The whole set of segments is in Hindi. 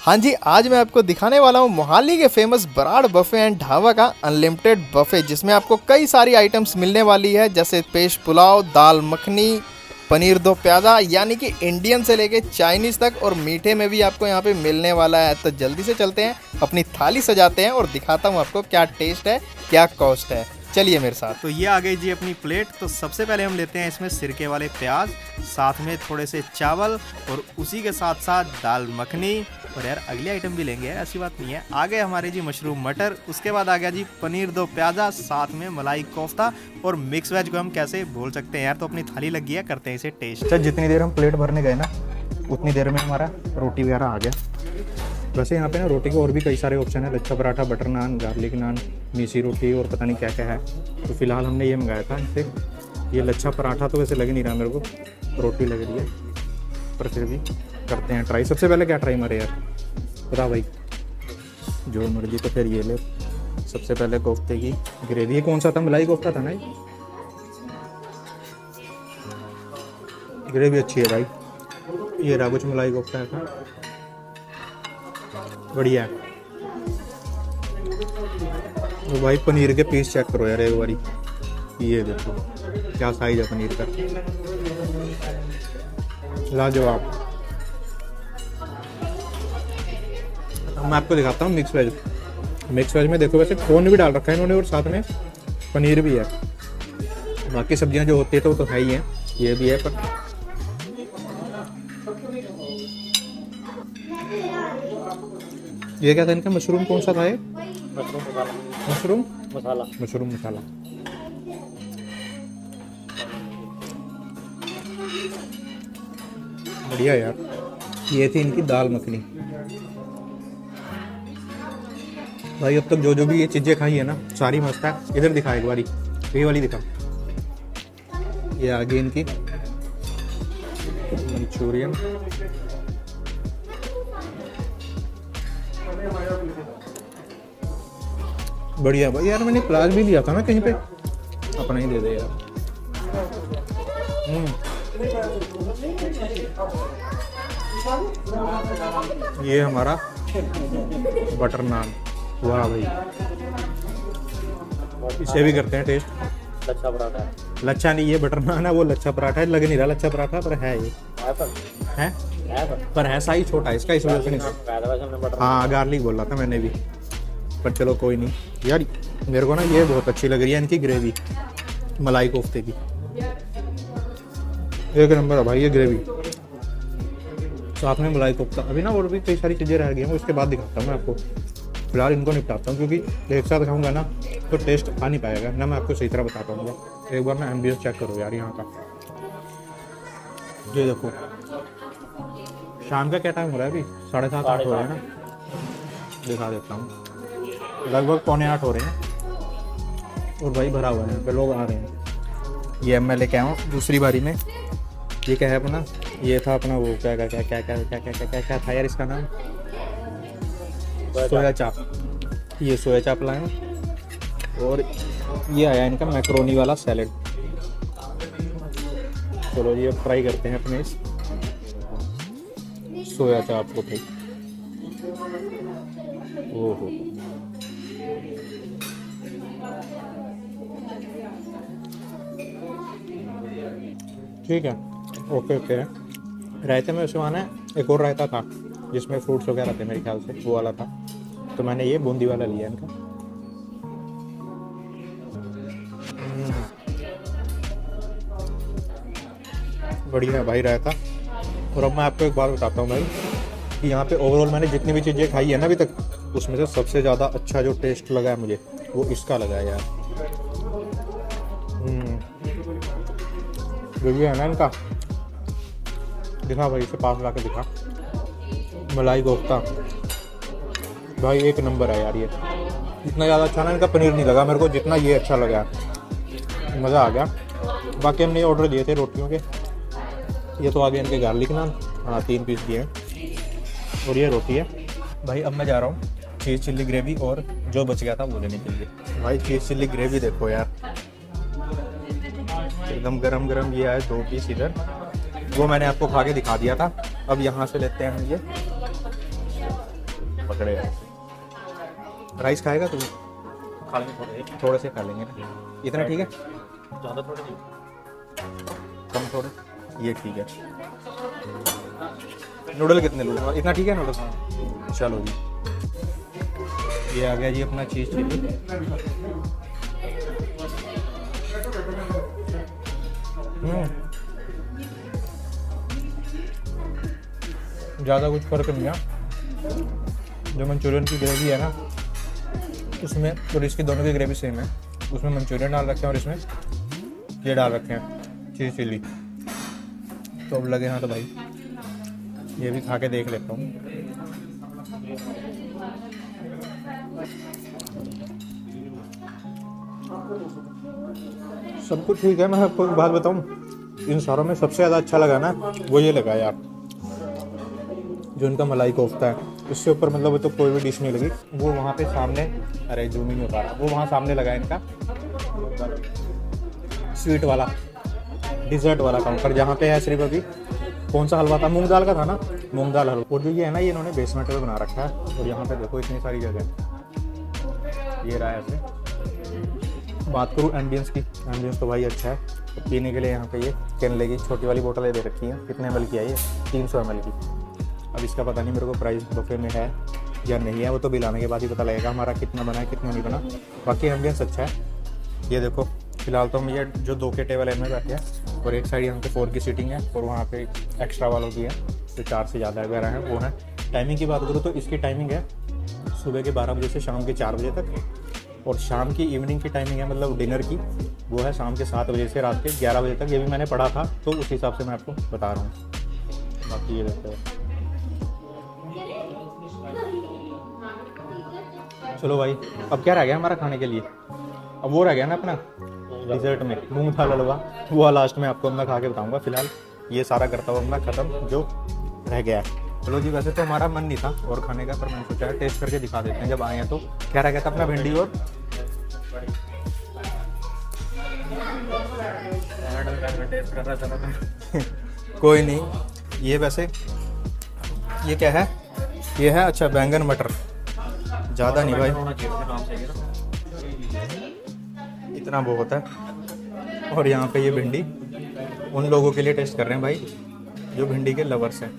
हाँ जी, आज मैं आपको दिखाने वाला हूँ मोहाली के famous Brar buffet and dhaba का अनलिमिटेड बफे, जिसमें आपको कई सारी आइटम्स मिलने वाली है, जैसे पेश पुलाव, दाल मखनी, पनीर दो प्याज़ा, यानी कि इंडियन से लेके चाइनीज़ तक, और मीठे में भी आपको यहाँ पे मिलने वाला है। तो जल्दी से चलते हैं, अपनी थाली सजाते हैं और दिखाता हूँ आपको क्या टेस्ट है, क्या कॉस्ट है। चलिए मेरे साथ। तो ये आ गई जी अपनी प्लेट। तो सबसे पहले हम लेते हैं इसमें सिरके वाले प्याज, साथ में थोड़े से चावल, और उसी के साथ साथ दाल मखनी। और यार अगली आइटम भी लेंगे, ऐसी बात नहीं है। आगे हमारे जी मशरूम मटर, उसके बाद आ गया जी पनीर दो प्याज़ा, साथ में मलाई कोफ्ता, और मिक्स वेज को हम कैसे भूल सकते हैं यार। तो अपनी थाली लग गई है, करते हैं इसे टेस्ट। अच्छा, जितनी देर हम प्लेट भरने गए ना, उतनी देर में हमारा रोटी वगैरह आ गया। वैसे यहाँ पे ना रोटी के और भी कई सारे ऑप्शन है, लच्छा पराठा, बटर नान, गार्लिक नान, मीसी रोटी, और पता नहीं क्या क्या है। तो फिलहाल हमने ये मंगाया था इनसे। ये लच्छा पराठा तो वैसे लग ही नहीं रहा मेरे को, रोटी लग रही है, पर फिर भी करते हैं ट्राई। सबसे पहले क्या ट्राई मारे यार, बता भाई। जो मर्जी, तो फिर ये ले। सबसे पहले कोफ्ते की ग्रेवी। ये कौन सा था, मलाई कोफ्ता था ना? ग्रेवी अच्छी है भाई। ये रहा कुछ मलाई कोफ्ता है, बढ़िया है। तो भाई पनीर के पीस चेक करो यार एक बारी, ये देखो क्या साइज है पनीर का, लाजवाब। अब मैं आपको दिखाता हूँ मिक्स वेज। मिक्स वेज में देखो वैसे कॉर्न भी डाल रखा है इन्होंने, और साथ में पनीर भी है। बाकी सब्जियां जो होती है तो वो तो है ही है, ये भी है। पर ये क्या था इनका, मशरूम कौन सा था ये? मशरूम मसाला। मशरूम मसाला। बढ़िया यार। ये थी इनकी दाल मखनी। भाई अब तक जो जो भी ये चीज़ें खाई है ना, सारी मस्त है। इधर दिखा एक बारी, ये वाली दिखा। ये आगे इनकी मंचूरियन। बढ़िया भाई। यार मैंने प्लाज भी लिया था ना कहीं पे, अपना ही दे दे यार। ये हमारा बटर नान। वाह भाई, इसे भी करते हैं टेस्ट। लच्छा पराठा है। लच्छा नहीं, ये बटर नान है, वो लच्छा पराठा है। लग नहीं रहा लच्छा पराठा, पर है ये है, पर है साइज छोटा है इसका, इस वजह से नहीं। हाँ, गार्लिक बोला था मैंने भी, पर चलो कोई नहीं। यार मेरे को ना ये बहुत अच्छी लग रही है इनकी ग्रेवी, मलाई कोफ्ते की। एक नंबर है भाई ये ग्रेवी, साथ में मलाई कोफ्ता। अभी ना और भी कई सारी चीज़ें रह गई हैं, उसके बाद दिखाता हूँ मैं आपको। फिलहाल इनको निपटाता हूँ, क्योंकि एक साथ खाऊंगा ना तो टेस्ट आ नहीं पाएगा ना, मैं आपको सही तरह बता पाऊँगा। एक बार ना एम्बियंस चेक करो यार यहाँ का। ये देखो, शाम का क्या टाइम हो रहा है अभी? 7:30 8 हो रहे हैं ना। दिखा देता हूँ, लगभग 7:45 हो रहे हैं, और भाई भरा हुआ है, यहाँ पे लोग आ रहे हैं। ये मैं लेके आया हूँ दूसरी बारी में। ये क्या है अपना, ये था अपना वो क्या क्या क्या क्या क्या क्या क्या क्या क्या क्या था यार इसका नाम, सोया चाप। ये सोया चाप लाए हैं, और ये आया इनका मैक्रोनी वाला सैलेड। चलो ये फ्राई करते हैं अपने इस सोया चाप को। भाई ओहो, ठीक है, ओके ओके। रायते में उसमें आना है, एक और रायता था जिसमें फ्रूट्स वगैरह थे मेरे ख्याल से, वो वाला था। तो मैंने ये बूंदी वाला लिया इनका। बढ़िया है भाई रायता। और अब मैं आपको एक बात बताता हूँ भाई, कि यहाँ पे ओवरऑल मैंने जितनी भी चीज़ें खाई है ना अभी तक, उसमें से सबसे ज़्यादा अच्छा जो टेस्ट लगा है मुझे, वो इसका लगा है यार। रिव्यू है ना इनका, दिखा भाई, इसे पास ला के दिखा। मलाई कोफ्ता भाई एक नंबर है यार। ये इतना ज़्यादा अच्छा ना इनका पनीर नहीं लगा मेरे को, जितना ये अच्छा लगा, मज़ा आ गया। बाकी हमने ऑर्डर दिए थे रोटियों के। ये तो आ गए इनके गार्लिक नान, हाँ 3 पीस दिए हैं, और ये रोटी है भाई। अब मैं जा रहा हूँ चीज़ चिल्ली ग्रेवी और जो बच गया था वो लेने के लिए। भाई चीज़ चिल्ली ग्रेवी देखो यार, एकदम गरम गरम। ये आए 2 पीस इधर, वो मैंने आपको खा के दिखा दिया था। अब यहाँ से लेते हैं ये पकड़े हैं। राइस खाएगा तू? खा लेंगे थोड़े से खा लेंगे ना, इतना ठीक है? ज़्यादा थोड़े नहीं। कम थोड़े, ये ठीक है। नूडल कितने लूँ? इतना ठीक है नूडल? चलो जी, ये आ गया जी अपना चीज़ चिली। ज़्यादा कुछ फ़र्क नहीं है। जो मंचूरियन की ग्रेवी है ना, उसमें और इसकी दोनों की ग्रेवी सेम है। उसमें मंचूरियन डाल रखे हैं और इसमें ये डाल रखे हैं चीज़ चिली। तो अब लगे हाँ तो भाई ये भी खा के देख लेता हूँ। सब कुछ ठीक है। मैं आपको एक बात बताऊँ, इन सारों में सबसे ज़्यादा अच्छा लगा ना वो ये लगा यार, जो इनका मलाई कोफ्ता है। इससे ऊपर मतलब वो तो कोई भी डिश नहीं लगी। वो वहाँ पे सामने, अरे जूम ही नहीं हो पा रहा, वो वहाँ सामने लगा है इनका स्वीट वाला डिज़र्ट वाला काउंटर, जहाँ पे है सिर्फ अभी कौन सा हलवा था, मूंग दाल का था ना, मूंग दाल हलवा। और जो ये है ना, ये इन्होंने बेसमेंट में बना रखा है। और यहाँ पे देखो इतनी सारी जगह, ये रहा है ऐसे। बात करूँ एम्बियंस की, एम्बियंस तो भाई अच्छा है। तो पीने के लिए यहाँ पे ये केनले की छोटी वाली बोतलें दे रखी हैं। कितने ml की है ये? 300 ml की। अब इसका पता नहीं मेरे को प्राइस बफे में है या नहीं है, वो तो बिल आने के बाद ही पता लगेगा हमारा कितना बना है कितना नहीं बना। बाकी एम्बियंस अच्छा है। ये देखो फिलहाल तो हम ये जो 2 के टेबल इनमें बैठे हैं, और एक साइड यहाँ पे 4 की सीटिंग है, और वहाँ पे एक्स्ट्रा वालों की है जो 4 से ज़्यादा वगैरह है वो है। टाइमिंग की बात करूँ तो इसकी टाइमिंग है सुबह के 12 बजे से शाम के 4 बजे तक, और शाम की इवनिंग की टाइमिंग है मतलब डिनर की, वो है शाम के 7 बजे से रात के 11 बजे तक। ये भी मैंने पढ़ा था तो उस हिसाब से मैं आपको बता रहा हूँ। बाकी ये देखते हैं। चलो भाई, अब क्या रह गया हमारा खाने के लिए? अब वो रह गया ना अपना डिज़र्ट में मूंग दाल हलवा, वो लास्ट में आपको मैं खा के बताऊँगा। फिलहाल ये सारा करता हुआ मैं ख़त्म जो रह गया है। चलो जी, वैसे तो हमारा मन नहीं था और खाने का, पर मैंने सोचा टेस्ट करके दिखा देते हैं जब आए हैं। तो क्या रह गया था अपना? भिंडी और टेस्ट कर रहा था। कोई नहीं, ये वैसे ये क्या है? ये है अच्छा बैंगन मटर, ज़्यादा नहीं भाई, होना चाहिए आराम से ना। इतना बहुत है। और यहाँ पे ये भिंडी उन लोगों के लिए टेस्ट कर रहे हैं भाई जो भिंडी के लवर्स हैं।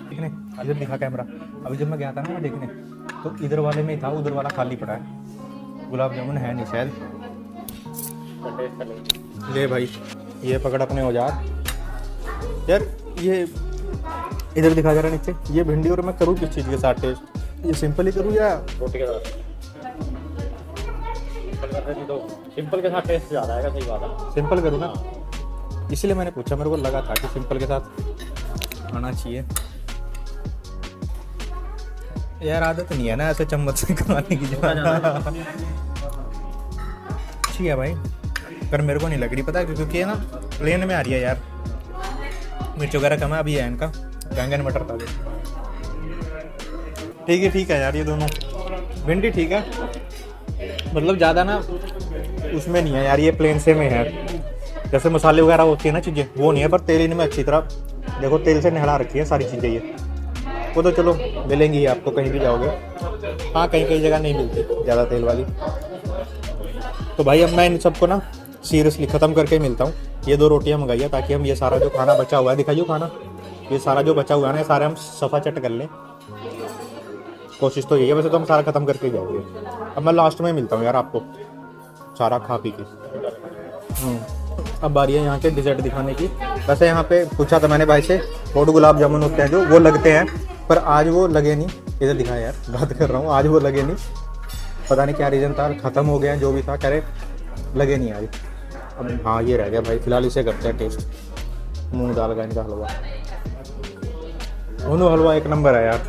देखने इधर दिखा कैमरा। अभी जब मैं गया था ना देखने, तो इधर वाले में ही था, उधर वाला खाली पड़ा है। गुलाब जामुन है नहीं शायद। ले भाई, ये पकड़ अपने औजार। यार ये इधर दिखा जा रहा है नीचे। ये भिंडी और मैं करूँ किस चीज़ के साथ टेस्ट? ये सिंपल ही करूँ या रोटी के साथ? तो सिंपल के साथ टेस्ट ज़्यादा आएगा। सही बात है, सिंपल करूँ ना, इसलिए मैंने पूछा। मेरे को लगा था कि सिंपल के साथ आना चाहिए। यार आदत नहीं है ना ऐसे चम्मच से खाने की। अच्छी है भाई, पर मेरे को नहीं लग रही, पता है क्योंकि ये ना प्लेन में आ रही है यार। मिर्च वगैरह कम है अभी है इनका। बैंगन मटर था ठीक है यार। ये दोनों भिंडी ठीक है, मतलब ज़्यादा ना उसमें नहीं है यार। ये प्लेन से में है, जैसे मसाले वगैरह होती है ना चीज़ें, वो नहीं है। पर तेल इनमें अच्छी तरह देखो तेल से नहला रखी है सारी चीज़ें। ये वो तो चलो मिलेंगी ही आपको कहीं भी जाओगे। हाँ कहीं कहीं जगह नहीं मिलती ज़्यादा तेल वाली। तो भाई अब मैं इन सबको ना सीरियसली ख़त्म करके मिलता हूँ। ये 2 रोटियाँ मंगाई है ताकि हम ये सारा जो खाना बचा हुआ है, दिखाइए खाना, ये सारा जो बचा हुआ है ना, ये सारे हम सफ़ा चट कर लें। कोशिश तो यही है, वैसे तो हम सारा ख़त्म करके जाएंगे। अब मैं लास्ट में मिलता हूँ यार आपको सारा खा पी के। अब बारी है यहाँ के डिज़र्ट दिखाने की। वैसे यहाँ पे पूछा था मैंने भाई से, और गुलाब जामुन होते हैं जो वो लगते हैं, पर आज वो लगे नहीं। इधर दिखा यार, बात कर रहा हूँ, आज वो लगे नहीं। पता नहीं क्या रीज़न था, ख़त्म हो गया जो भी था, कह रहे लगे नहीं आज। अब हाँ ये रह गया भाई, फिलहाल इसे करते हैं टेस्ट। मूंग दाल का इनका हलवा, दोनों हलवा एक नंबर है यार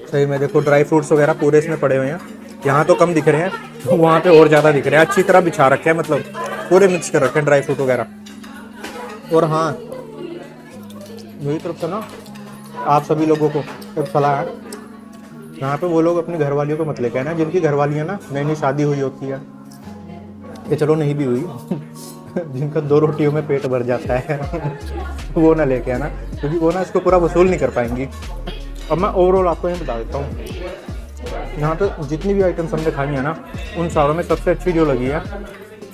सही में। देखो ड्राई फ्रूट्स वगैरह पूरे इसमें पड़े हुए हैं। यहाँ तो कम दिख रहे हैं, तो वहाँ पे और ज़्यादा दिख रहे हैं। अच्छी तरह बिछा रखे हैं, मतलब पूरे मिक्स कर रखे हैं ड्राई फ्रूट वगैरह। और हाँ मेरी तरफ से ना आप सभी लोगों को एक सलाह है, यहाँ पे वो लोग अपनी घरवालियों को मत लेके आना जिनकी घरवालियाँ ना नई नई शादी हुई होती है, कि चलो नहीं भी हुई जिनका 2 रोटियों में पेट भर जाता है वो ना लेके आना, क्योंकि वो ना इसको पूरा वसूल नहीं कर पाएंगी। अब मैं ओवरऑल आपको ये बता देता हूँ, यहाँ पे जितनी भी आइटम्स हमने खाई है ना, उन सारों में सबसे अच्छी जो लगी है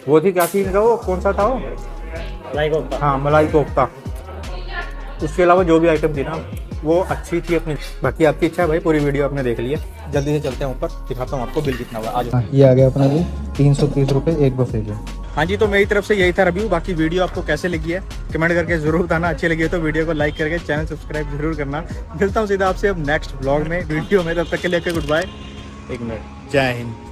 वो थी, क्या थी इनका, वो कौन सा था वो, मलाई कोफ्ता। हाँ मलाई कोफ्ता। उसके अलावा जो भी आइटम थी ना वो अच्छी थी अपनी। बाकी आपकी इच्छा है भाई, पूरी वीडियो आपने देख ली है। जल्दी से चलते हैं ऊपर, दिखाता हूँ आपको बिल कितना हुआ। आज ये आ गया अपना बिल 330 रुपये एक बफे के। हाँ जी, तो मेरी तरफ से यही था रिव्यू। बाकी वीडियो आपको कैसे लगी है कमेंट करके जरूर बताना। अच्छी लगी है तो वीडियो को लाइक करके चैनल सब्सक्राइब जरूर करना। मिलता हूँ सीधा आपसे अब नेक्स्ट ब्लॉग में वीडियो में, तब तक के लिए गुड बाय। 1 मिनट, जय हिंद।